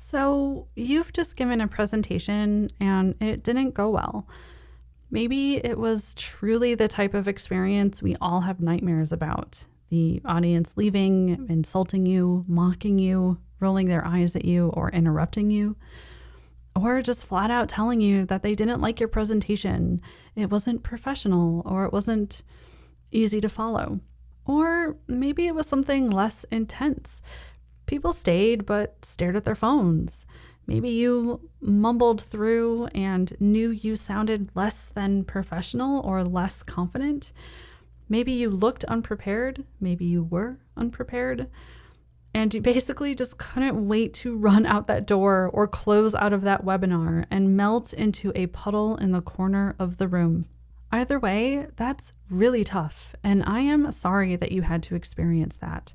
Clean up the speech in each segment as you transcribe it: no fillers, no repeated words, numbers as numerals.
So, you've just given a presentation and it didn't go well. Maybe it was truly the type of experience we all have nightmares about. The audience leaving, insulting you, mocking you, rolling their eyes at you, or interrupting you, or just flat out telling you that they didn't like your presentation. It wasn't professional, or it wasn't easy to follow. Or maybe it was something less intense. People stayed but stared at their phones. Maybe you mumbled through and knew you sounded less than professional or less confident. Maybe you looked unprepared. Maybe you were unprepared. And you basically just couldn't wait to run out that door or close out of that webinar and melt into a puddle in the corner of the room. Either way, that's really tough, and I am sorry that you had to experience that.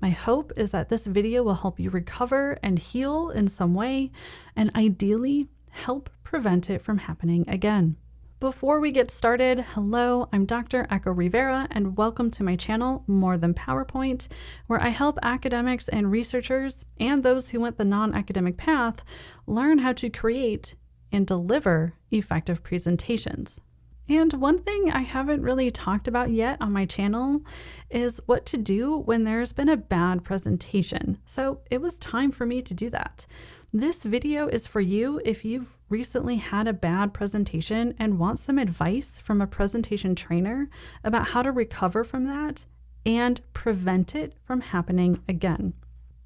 My hope is that this video will help you recover and heal in some way, and ideally help prevent it from happening again. Before we get started, hello, I'm Dr. Echo Rivera, and welcome to my channel, More Than PowerPoint, where I help academics and researchers, and those who went the non-academic path, learn how to create and deliver effective presentations. And one thing I haven't really talked about yet on my channel is what to do when there's been a bad presentation. So it was time for me to do that. This video is for you if you've recently had a bad presentation and want some advice from a presentation trainer about how to recover from that and prevent it from happening again.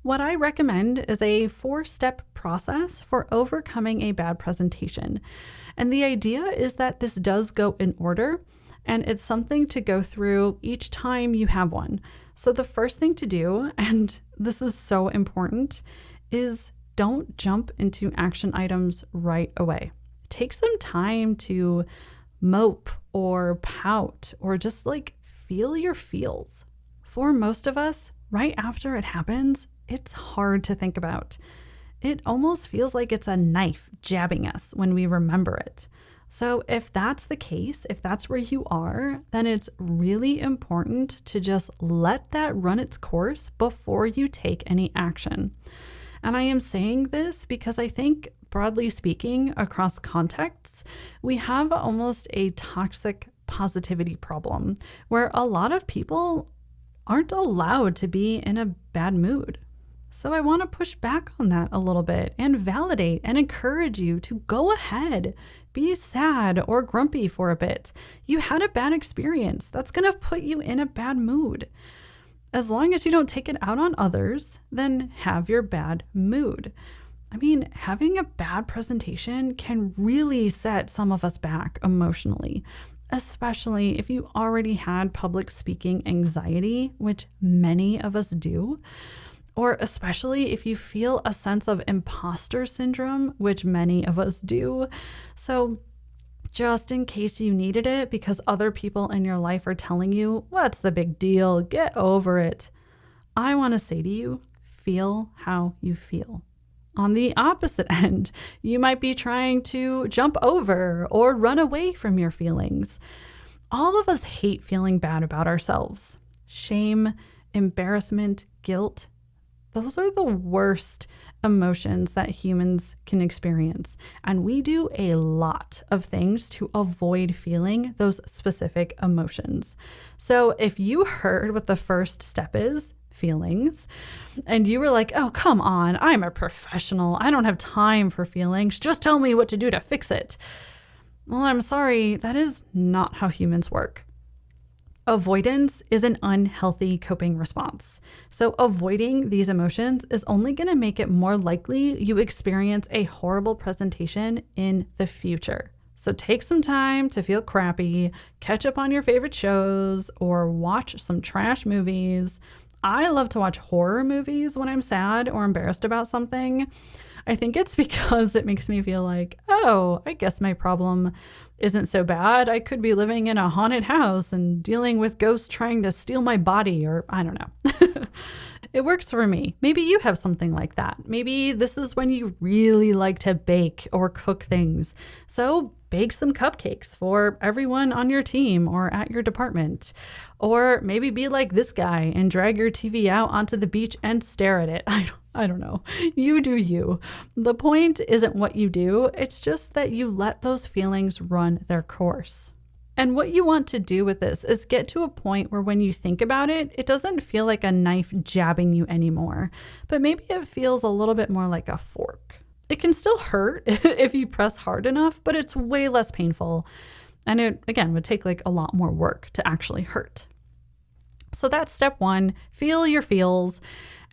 What I recommend is a 4-step process for overcoming a bad presentation. And the idea is that this does go in order, and it's something to go through each time you have one. So the first thing to do, and this is so important, is don't jump into action items right away. Take some time to mope or pout or just feel your feels. For most of us, right after it happens, it's hard to think about. It almost feels like it's a knife jabbing us when we remember it. So if that's the case, if that's where you are, then it's really important to just let that run its course before you take any action. And I am saying this because I think, broadly speaking, across contexts, we have almost a toxic positivity problem where a lot of people aren't allowed to be in a bad mood. So I want to push back on that a little bit and validate and encourage you to go ahead, be sad or grumpy for a bit. You had a bad experience. That's going to put you in a bad mood. As long as you don't take it out on others, then have your bad mood. I mean, having a bad presentation can really set some of us back emotionally, especially if you already had public speaking anxiety, which many of us do. Or especially if you feel a sense of imposter syndrome, which many of us do. So just in case you needed it because other people in your life are telling you, what's the big deal? Get over it. I want to say to you, feel how you feel. On the opposite end, you might be trying to jump over or run away from your feelings. All of us hate feeling bad about ourselves. Shame, embarrassment, guilt. Those are the worst emotions that humans can experience. And we do a lot of things to avoid feeling those specific emotions. So if you heard what the first step is, feelings, and you were like, oh, come on, I'm a professional. I don't have time for feelings. Just tell me what to do to fix it. Well, I'm sorry, that is not how humans work. Avoidance is an unhealthy coping response. So avoiding these emotions is only going to make it more likely you experience a horrible presentation in the future. So take some time to feel crappy, catch up on your favorite shows, or watch some trash movies. I love to watch horror movies when I'm sad or embarrassed about something. I think it's because it makes me feel like, oh, I guess my problem isn't so bad. I could be living in a haunted house and dealing with ghosts trying to steal my body, or I don't know. It works for me. Maybe you have something like that. Maybe this is when you really like to bake or cook things. So bake some cupcakes for everyone on your team or at your department. Or maybe be like this guy and drag your TV out onto the beach and stare at it. I don't know. You do you. The point isn't what you do, it's just that you let those feelings run their course. And what you want to do with this is get to a point where when you think about it, it doesn't feel like a knife jabbing you anymore, but maybe it feels a little bit more like a fork. It can still hurt if you press hard enough, but it's way less painful. And it, again, would take like a lot more work to actually hurt. So that's step one, feel your feels.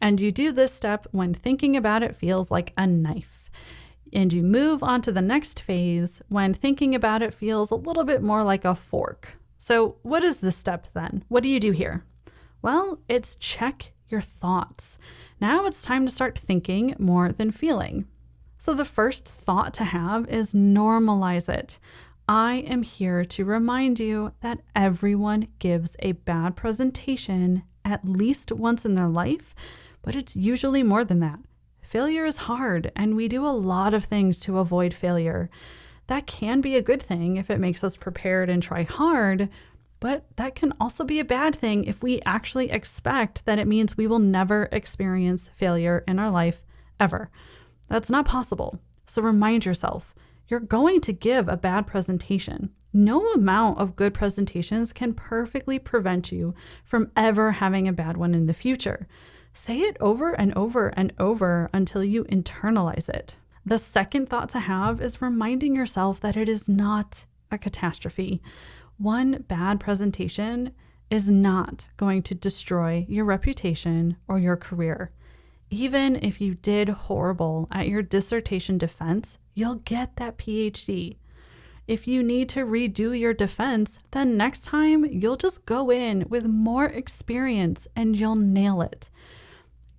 And you do this step when thinking about it feels like a knife. And you move on to the next phase when thinking about it feels a little bit more like a fork. So what is this step then? What do you do here? Well, it's check your thoughts. Now it's time to start thinking more than feeling. So the first thought to have is normalize it. I am here to remind you that everyone gives a bad presentation at least once in their life, but it's usually more than that. Failure is hard, and we do a lot of things to avoid failure. That can be a good thing if it makes us prepared and try hard, but that can also be a bad thing if we actually expect that it means we will never experience failure in our life ever. That's not possible. So remind yourself, you're going to give a bad presentation. No amount of good presentations can perfectly prevent you from ever having a bad one in the future. Say it over and over and over until you internalize it. The second thought to have is reminding yourself that it is not a catastrophe. One bad presentation is not going to destroy your reputation or your career. Even if you did horrible at your dissertation defense, you'll get that PhD. If you need to redo your defense, then next time you'll just go in with more experience and you'll nail it.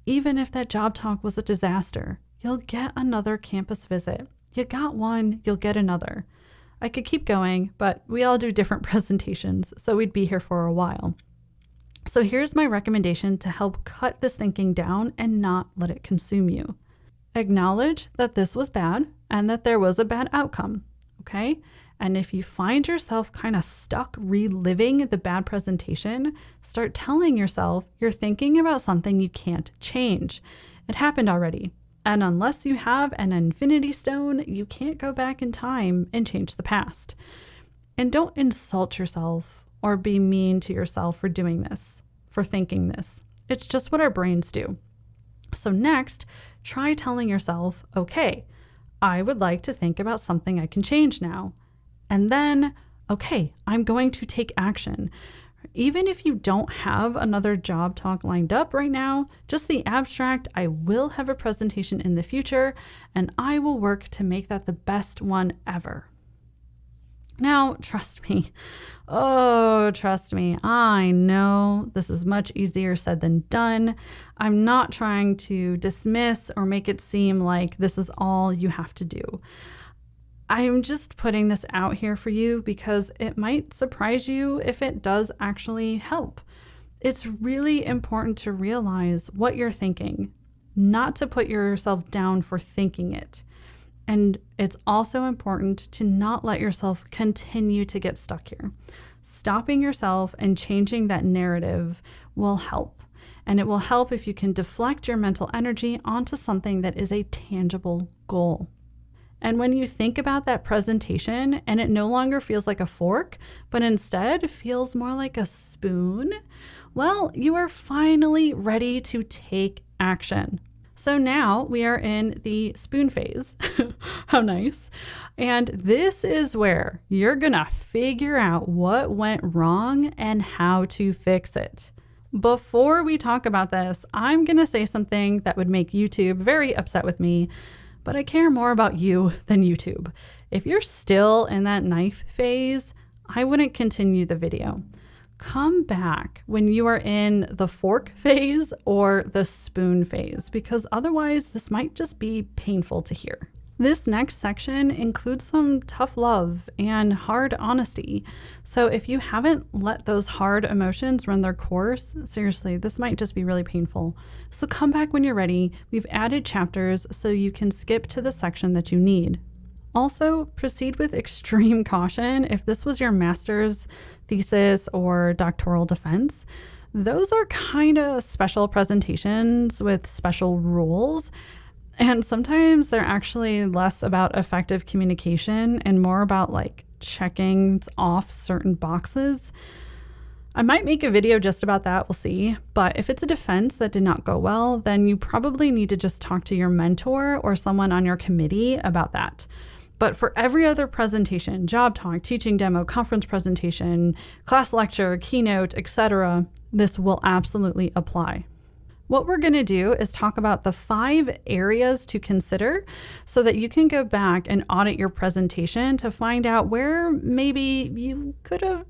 Even if that job talk was a disaster, you'll get another campus visit. You got one, you'll get another. I could keep going, but we all do different presentations, so we'd be here for a while. So here's my recommendation to help cut this thinking down and not let it consume you. Acknowledge that this was bad and that there was a bad outcome, okay? And if you find yourself kind of stuck reliving the bad presentation, start telling yourself you're thinking about something you can't change. It happened already. And unless you have an infinity stone, you can't go back in time and change the past. And don't insult yourself or be mean to yourself for doing this, for thinking this. It's just what our brains do. So next, try telling yourself, okay, I would like to think about something I can change now. And then, okay, I'm going to take action. Even if you don't have another job talk lined up right now, just the abstract, I will have a presentation in the future, and I will work to make that the best one ever. Now, trust me. Oh, trust me. I know this is much easier said than done. I'm not trying to dismiss or make it seem like this is all you have to do. I'm just putting this out here for you because it might surprise you if it does actually help. It's really important to realize what you're thinking, not to put yourself down for thinking it. And it's also important to not let yourself continue to get stuck here. Stopping yourself and changing that narrative will help. And it will help if you can deflect your mental energy onto something that is a tangible goal. And when you think about that presentation and it no longer feels like a fork, but instead feels more like a spoon, well, you are finally ready to take action. So now we are in the spoon phase. How nice. And this is where you're gonna figure out what went wrong and how to fix it. Before we talk about this, I'm gonna say something that would make YouTube very upset with me, but I care more about you than YouTube. If you're still in that knife phase, I wouldn't continue the video. Come back when you are in the fork phase or the spoon phase, because otherwise this might just be painful to hear. This next section includes some tough love and hard honesty. So if you haven't let those hard emotions run their course, seriously, this might just be really painful. So come back when you're ready. We've added chapters so you can skip to the section that you need. Also, proceed with extreme caution if this was your master's thesis or doctoral defense. Those are kind of special presentations with special rules. And sometimes they're actually less about effective communication and more about like checking off certain boxes. I might make a video just about that, we'll see. But if it's a defense that did not go well, then you probably need to just talk to your mentor or someone on your committee about that. But for every other presentation, job talk, teaching demo, conference presentation, class lecture, keynote, etc., this will absolutely apply. What we're going to do is talk about the 5 areas to consider so that you can go back and audit your presentation to find out where maybe you could have,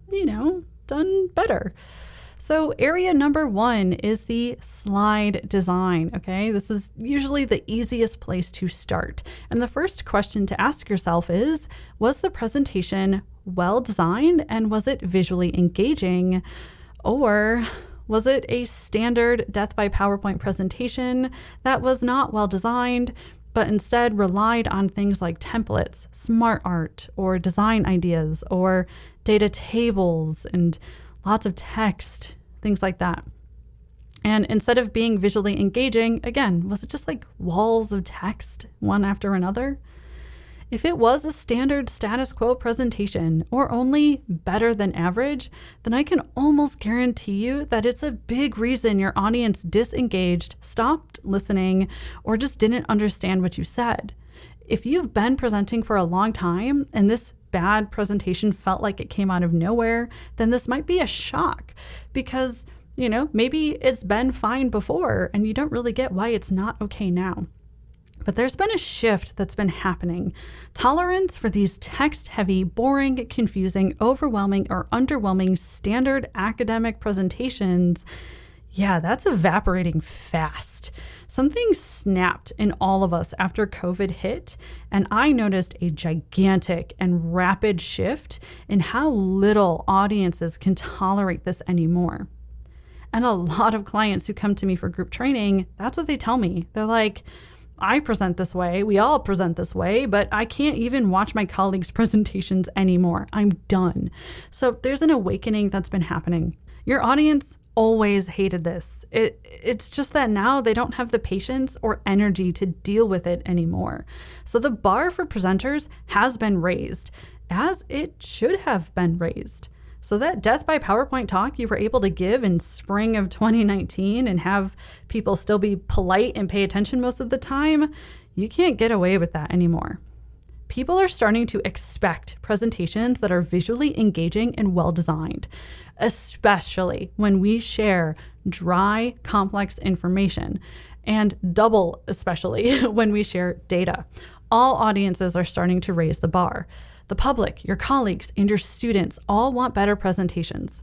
done better. So area number 1 is the slide design, okay? This is usually the easiest place to start. And the first question to ask yourself is, was the presentation well designed and was it visually engaging? Or was it a standard death by PowerPoint presentation that was not well designed, but instead relied on things like templates, smart art, or design ideas, or data tables, and lots of text, things like that? And instead of being visually engaging, again, was it just like walls of text, one after another? If it was a standard status quo presentation or only better than average, then I can almost guarantee you that it's a big reason your audience disengaged, stopped listening, or just didn't understand what you said. If you've been presenting for a long time and this bad presentation felt like it came out of nowhere, then this might be a shock because, maybe it's been fine before and you don't really get why it's not okay now. But there's been a shift that's been happening. Tolerance for these text-heavy, boring, confusing, overwhelming, or underwhelming standard academic presentations, that's evaporating fast. Something snapped in all of us after COVID hit, and I noticed a gigantic and rapid shift in how little audiences can tolerate this anymore. And a lot of clients who come to me for group training, that's what they tell me. They're like, I present this way, we all present this way, but I can't even watch my colleagues' presentations anymore. I'm done. So there's an awakening that's been happening. Your audience always hated this. It's just that now they don't have the patience or energy to deal with it anymore. So the bar for presenters has been raised, as it should have been raised. So that death by PowerPoint talk you were able to give in spring of 2019 and have people still be polite and pay attention most of the time, you can't get away with that anymore. People are starting to expect presentations that are visually engaging and well designed, especially when we share dry, complex information, and double especially when we share data. All audiences are starting to raise the bar. The public, your colleagues, and your students all want better presentations.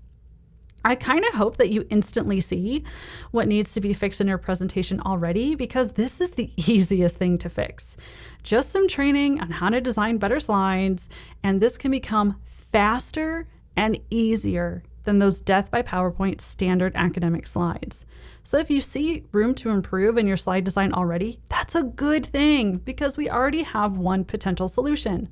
I kind of hope that you instantly see what needs to be fixed in your presentation already, because this is the easiest thing to fix. Just some training on how to design better slides, and this can become faster and easier than those death by PowerPoint standard academic slides. So if you see room to improve in your slide design already, that's a good thing because we already have one potential solution.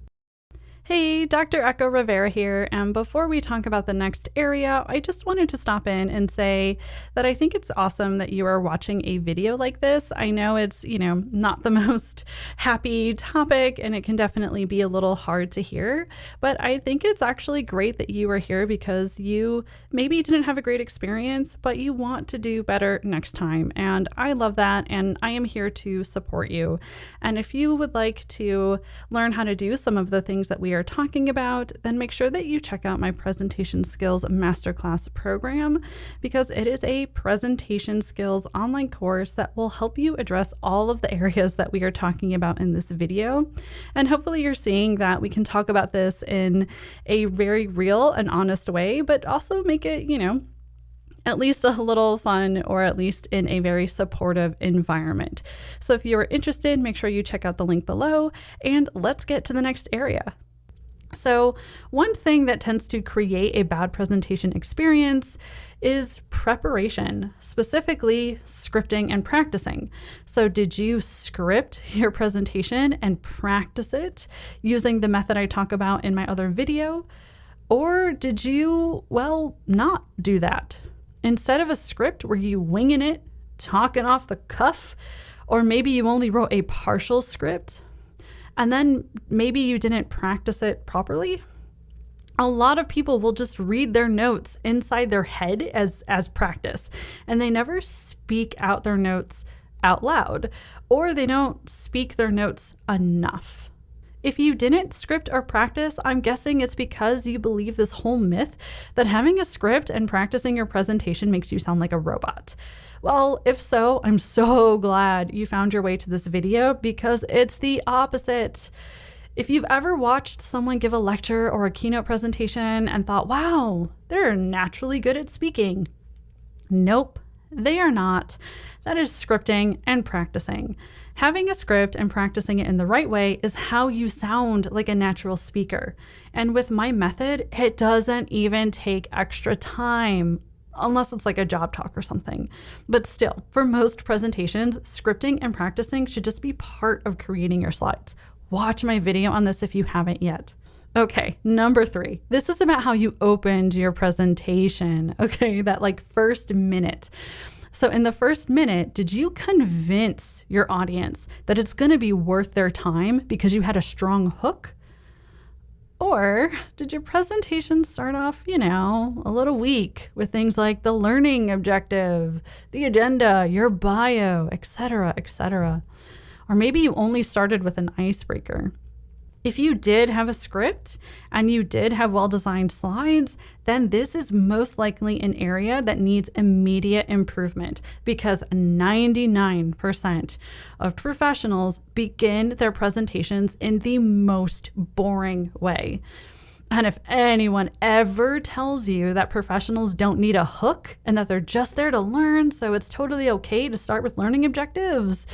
Hey, Dr. Echo Rivera here, and before we talk about the next area, I just wanted to stop in and say that I think it's awesome that you are watching a video like this. I know it's, not the most happy topic, and it can definitely be a little hard to hear, but I think it's actually great that you are here because you maybe didn't have a great experience, but you want to do better next time, and I love that, and I am here to support you. And if you would like to learn how to do some of the things that we are talking about, then make sure that you check out my Presentation Skills Masterclass program, because it is a presentation skills online course that will help you address all of the areas that we are talking about in this video. And hopefully you're seeing that we can talk about this in a very real and honest way, but also make it, at least a little fun, or at least in a very supportive environment. So if you are interested, make sure you check out the link below, and let's get to the next area. So one thing that tends to create a bad presentation experience is preparation, specifically scripting and practicing. So did you script your presentation and practice it using the method I talk about in my other video? Or did you, not do that? Instead of a script where you winging it, talking off the cuff, or maybe you only wrote a partial script, and then maybe you didn't practice it properly. A lot of people will just read their notes inside their head as practice, and they never speak out their notes out loud, or they don't speak their notes enough. If you didn't script or practice, I'm guessing it's because you believe this whole myth that having a script and practicing your presentation makes you sound like a robot. Well, if so, I'm so glad you found your way to this video, because it's the opposite. If you've ever watched someone give a lecture or a keynote presentation and thought, wow, they're naturally good at speaking. Nope, they are not. That is scripting and practicing. Having a script and practicing it in the right way is how you sound like a natural speaker. And with my method, it doesn't even take extra time, unless it's like a job talk or something. But still, for most presentations, scripting and practicing should just be part of creating your slides. Watch my video on this if you haven't yet. Okay, number 3. This is about how you opened your presentation. Okay, that like first minute. So in the first minute, did you convince your audience that it's going to be worth their time because you had a strong hook? Or did your presentation start off, a little weak with things like the learning objective, the agenda, your bio, etc., etc.? Or maybe you only started with an icebreaker. If you did have a script and you did have well-designed slides, then this is most likely an area that needs immediate improvement, because 99% of professionals begin their presentations in the most boring way. And if anyone ever tells you that professionals don't need a hook and that they're just there to learn, so it's totally okay to start with learning objectives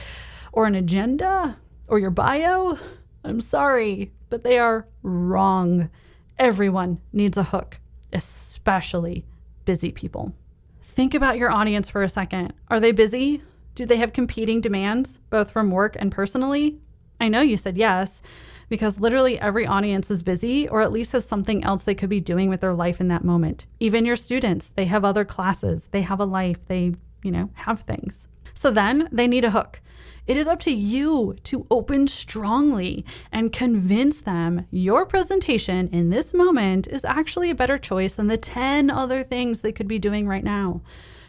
or an agenda or your bio, I'm sorry, but they are wrong. Everyone needs a hook, especially busy people. Think about your audience for a second. Are they busy? Do they have competing demands, both from work and personally? I know you said yes, because literally every audience is busy, or at least has something else they could be doing with their life in that moment. Even your students, they have other classes, they have a life, they, have things. So then they need a hook. It is up to you to open strongly and convince them your presentation in this moment is actually a better choice than the 10 other things they could be doing right now.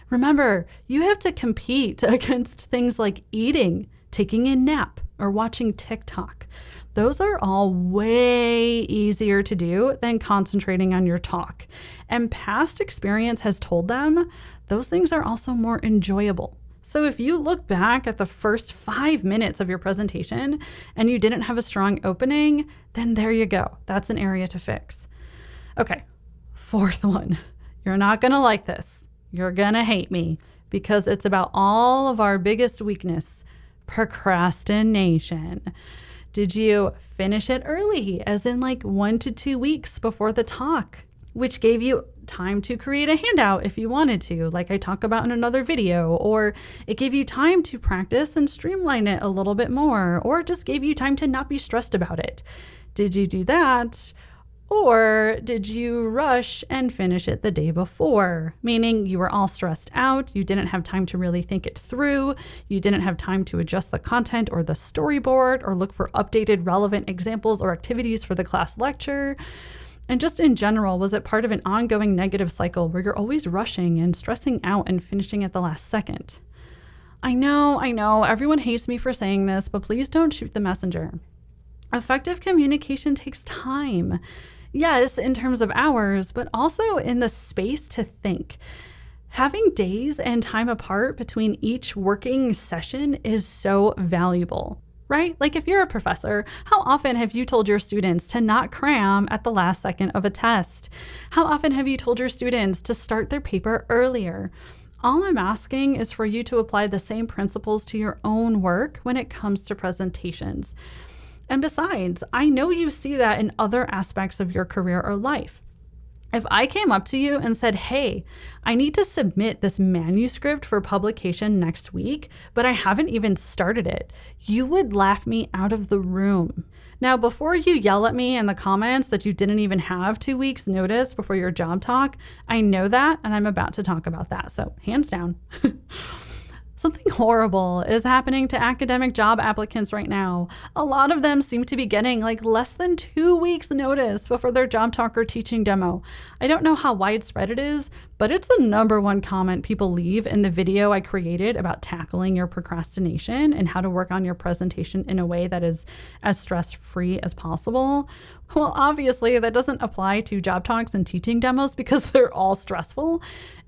Remember, you have to compete against things like eating, taking a nap, or watching TikTok. Those are all way easier to do than concentrating on your talk. And past experience has told them those things are also more enjoyable. So if you look back at the first 5 minutes of your presentation and you didn't have a strong opening, then there you go. That's an area to fix. Okay, 4th one. You're not going to like this. You're going to hate me, because it's about all of our biggest weakness, procrastination. Did you finish it early, as in like 1 to 2 weeks before the talk, which gave you time to create a handout if you wanted to, like I talk about in another video, or it gave you time to practice and streamline it a little bit more, or it just gave you time to not be stressed about it? Did you do that? Or did you rush and finish it the day before? Meaning you were all stressed out, you didn't have time to really think it through, you didn't have time to adjust the content or the storyboard, or look for updated relevant examples or activities for the class lecture. And just in general, was it part of an ongoing negative cycle where you're always rushing and stressing out and finishing at the last second? I know, everyone hates me for saying this, but please don't shoot the messenger. Effective communication takes time. Yes, in terms of hours, but also in the space to think. Having days and time apart between each working session is so valuable. Right? Like if you're a professor, how often have you told your students to not cram at the last second of a test? How often have you told your students to start their paper earlier? All I'm asking is for you to apply the same principles to your own work when it comes to presentations. And besides, I know you see that in other aspects of your career or life. If I came up to you and said, hey, I need to submit this manuscript for publication next week, but I haven't even started it, you would laugh me out of the room. Now, before you yell at me in the comments that you didn't even have 2 weeks notice before your job talk, I know that, and I'm about to talk about that. So hands down. Something horrible is happening to academic job applicants right now. A lot of them seem to be getting like less than 2 weeks notice before their job talk or teaching demo. I don't know how widespread it is, but it's the number one comment people leave in the video I created about tackling your procrastination and how to work on your presentation in a way that is as stress-free as possible. Well, obviously that doesn't apply to job talks and teaching demos because they're all stressful.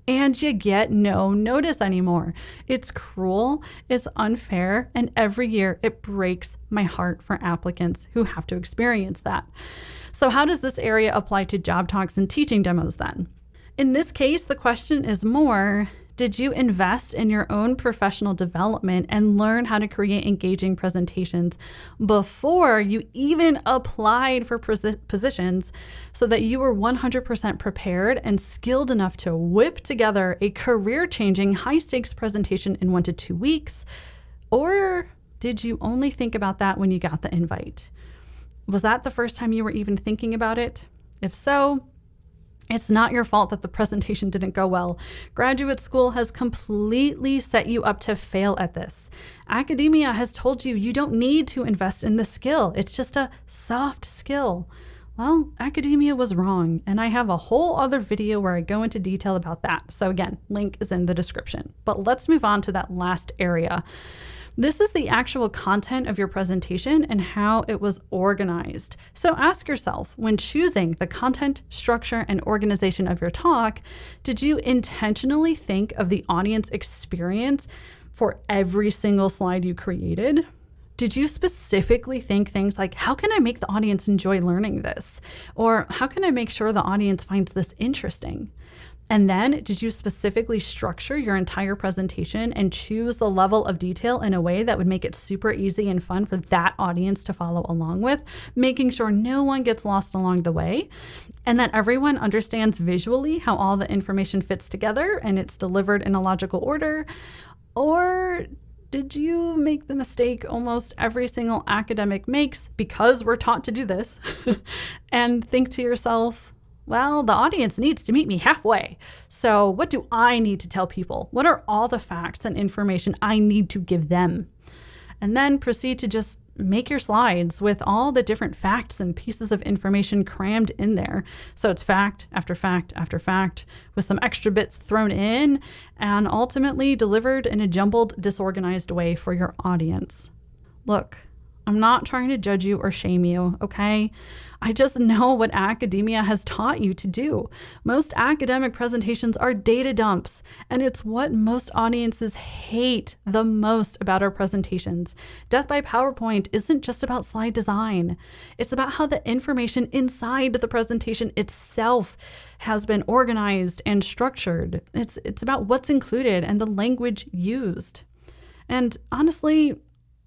And you get no notice anymore. It's cruel, it's unfair, and every year it breaks my heart for applicants who have to experience that. So how does this area apply to job talks and teaching demos then? In this case, the question is more, did you invest in your own professional development and learn how to create engaging presentations before you even applied for positions so that you were 100% prepared and skilled enough to whip together a career-changing, high-stakes presentation in 1 to 2 weeks? Or did you only think about that when you got the invite? Was that the first time you were even thinking about it? If so, it's not your fault that the presentation didn't go well. Graduate school has completely set you up to fail at this. Academia has told you you don't need to invest in the skill. It's just a soft skill. Well, academia was wrong, and I have a whole other video where I go into detail about that. So again, link is in the description. But let's move on to that last area. This is the actual content of your presentation and how it was organized. So ask yourself, when choosing the content, structure, and organization of your talk, did you intentionally think of the audience experience for every single slide you created? Did you specifically think things like, how can I make the audience enjoy learning this? Or how can I make sure the audience finds this interesting? And then did you specifically structure your entire presentation and choose the level of detail in a way that would make it super easy and fun for that audience to follow along with, making sure no one gets lost along the way, and that everyone understands visually how all the information fits together and it's delivered in a logical order? Or did you make the mistake almost every single academic makes, because we're taught to do this, and think to yourself, well, the audience needs to meet me halfway. So what do I need to tell people? What are all the facts and information I need to give them? And then proceed to just make your slides with all the different facts and pieces of information crammed in there. So it's fact after fact after fact with some extra bits thrown in and ultimately delivered in a jumbled, disorganized way for your audience. Look, I'm not trying to judge you or shame you, okay? I just know what academia has taught you to do. Most academic presentations are data dumps, and it's what most audiences hate the most about our presentations. Death by PowerPoint isn't just about slide design. It's about how the information inside the presentation itself has been organized and structured. It's about what's included and the language used. And honestly,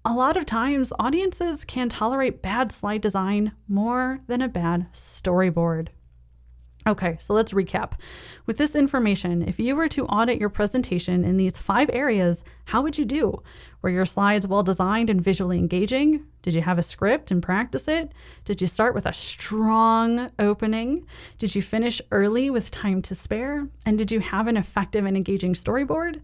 a lot of times, audiences can tolerate bad slide design more than a bad storyboard. Okay, so let's recap. With this information, if you were to audit your presentation in these 5 areas, how would you do? Were your slides well designed and visually engaging? Did you have a script and practice it? Did you start with a strong opening? Did you finish early with time to spare? And did you have an effective and engaging storyboard?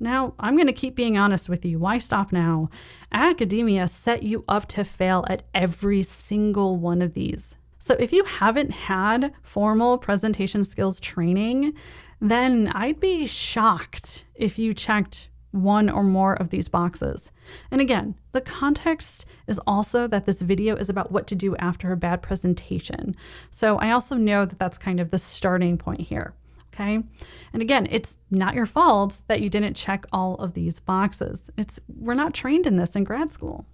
Now, I'm going to keep being honest with you. Why stop now? Academia set you up to fail at every single one of these. So if you haven't had formal presentation skills training, then I'd be shocked if you checked one or more of these boxes. And again, the context is also that this video is about what to do after a bad presentation. So I also know that that's kind of the starting point here. Okay. And again, it's not your fault that you didn't check all of these boxes. We're not trained in this in grad school.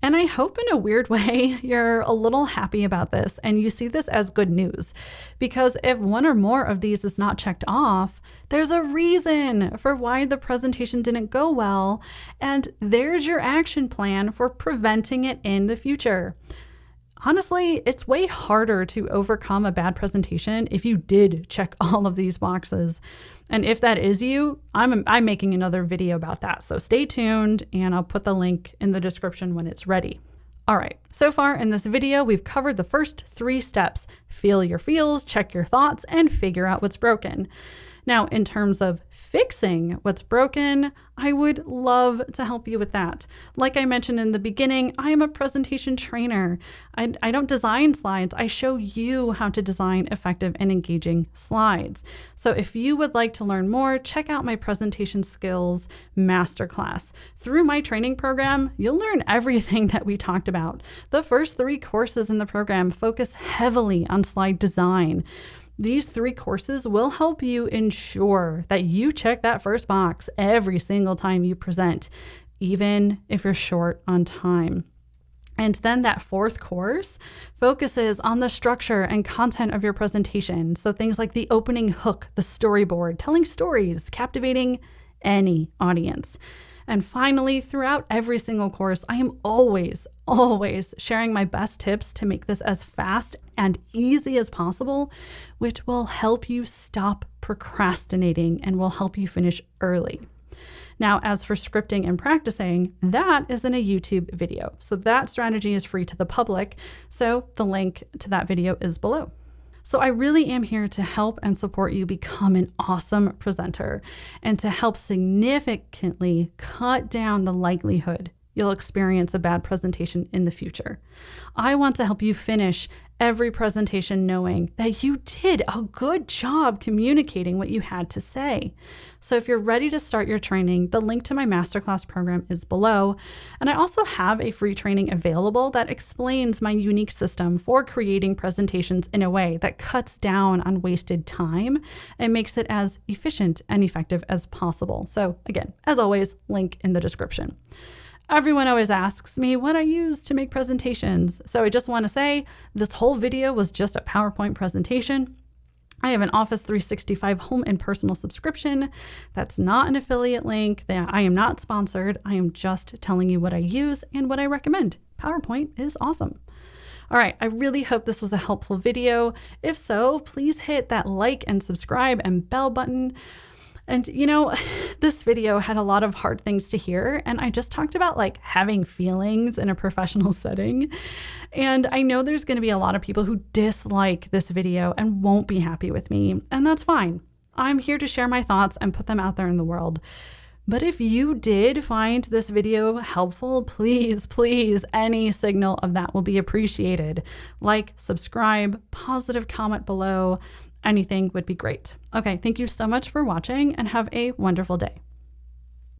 And I hope in a weird way, you're a little happy about this and you see this as good news, because if one or more of these is not checked off, there's a reason for why the presentation didn't go well. And there's your action plan for preventing it in the future. Honestly, it's way harder to overcome a bad presentation if you did check all of these boxes. And if that is you, I'm making another video about that. So stay tuned, and I'll put the link in the description when it's ready. All right, so far in this video, we've covered the first 3 steps: feel your feels, check your thoughts, and figure out what's broken. Now, in terms of fixing what's broken, I would love to help you with that. Like I mentioned in the beginning, I am a presentation trainer. I don't design slides. I show you how to design effective and engaging slides. So if you would like to learn more, check out my presentation skills masterclass. Through my training program, you'll learn everything that we talked about. The first 3 courses in the program focus heavily on slide design. These 3 courses will help you ensure that you check that first box every single time you present, even if you're short on time. And then that 4th course focuses on the structure and content of your presentation. So things like the opening hook, the storyboard, telling stories, captivating any audience. And finally, throughout every single course, I am always sharing my best tips to make this as fast and easy as possible, which will help you stop procrastinating and will help you finish early. Now, as for scripting and practicing, that is in a YouTube video. So that strategy is free to the public. So the link to that video is below. So I really am here to help and support you become an awesome presenter and to help significantly cut down the likelihood you'll experience a bad presentation in the future. I want to help you finish every presentation knowing that you did a good job communicating what you had to say. So if you're ready to start your training, the link to my masterclass program is below. And I also have a free training available that explains my unique system for creating presentations in a way that cuts down on wasted time and makes it as efficient and effective as possible. So again, as always, link in the description. Everyone always asks me what I use to make presentations. So I just want to say this whole video was just a PowerPoint presentation. I have an Office 365 home and personal subscription. That's not an affiliate link. I am not sponsored. I am just telling you what I use and what I recommend. PowerPoint is awesome. All right, I really hope this was a helpful video. If so, please hit that like and subscribe and bell button. And you know, this video had a lot of hard things to hear, and I just talked about like having feelings in a professional setting. And I know there's going to be a lot of people who dislike this video and won't be happy with me, and that's fine. I'm here to share my thoughts and put them out there in the world. But if you did find this video helpful, please, any signal of that will be appreciated. Like, subscribe, positive comment below. Anything would be great. Okay, thank you so much for watching and have a wonderful day.